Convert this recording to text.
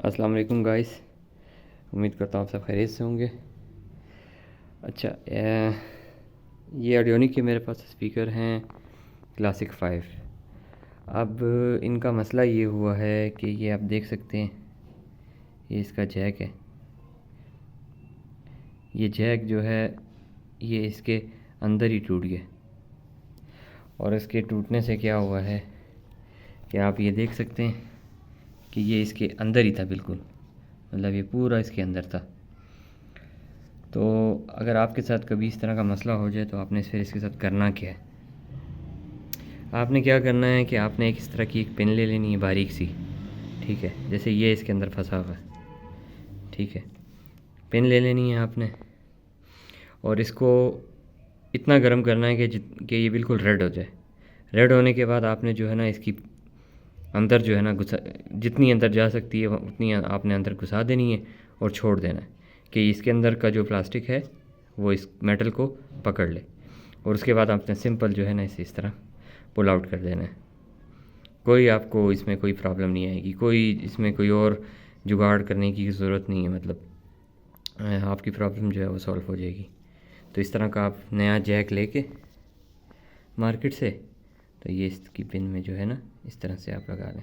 अस्सलाम वालेकुम गाइस। उम्मीद करता हूँ आप सब खैरियत से होंगे। अच्छा, ये ऑडियोनिक के मेरे पास स्पीकर हैं क्लासिक 5। अब इनका मसला ये हुआ है कि ये आप देख सकते हैं, ये इसका जैक है। ये जैक जो है ये इसके अंदर ही टूट गया, और इसके टूटने से क्या हुआ है कि आप ये देख सकते हैं कि ये इसके अंदर ही था बिल्कुल, मतलब ये पूरा इसके अंदर था। तो अगर आपके साथ कभी इस तरह का मसला हो जाए तो आपने फिर इसके साथ करना क्या है। आपने क्या करना है कि आपने एक इस तरह की एक पिन ले लेनी है बारीक सी, ठीक है, जैसे ये इसके अंदर फंसा हुआ है, ठीक है। पिन ले लेनी है आपने और इसको इतना गर्म करना है कि ये बिल्कुल रेड हो जाए। रेड होने के बाद आपने जो है ना इसकी अंदर जो है ना घुसा, जितनी अंदर जा सकती है उतनी आपने अंदर घुसा देनी है और छोड़ देना है कि इसके अंदर का जो प्लास्टिक है वो इस मेटल को पकड़ ले। और उसके बाद आपने सिंपल जो है ना इसे इस तरह पुल आउट कर देना है। कोई आपको इसमें कोई प्रॉब्लम नहीं आएगी, कोई इसमें कोई और जुगाड़ करने की ज़रूरत नहीं है, मतलब आपकी प्रॉब्लम जो है वो सॉल्व हो जाएगी। तो इस तरह का आप नया जैक लेके मार्केट से, तो ये इसकी पिन में जो है ना इस तरह से आप लगा लें।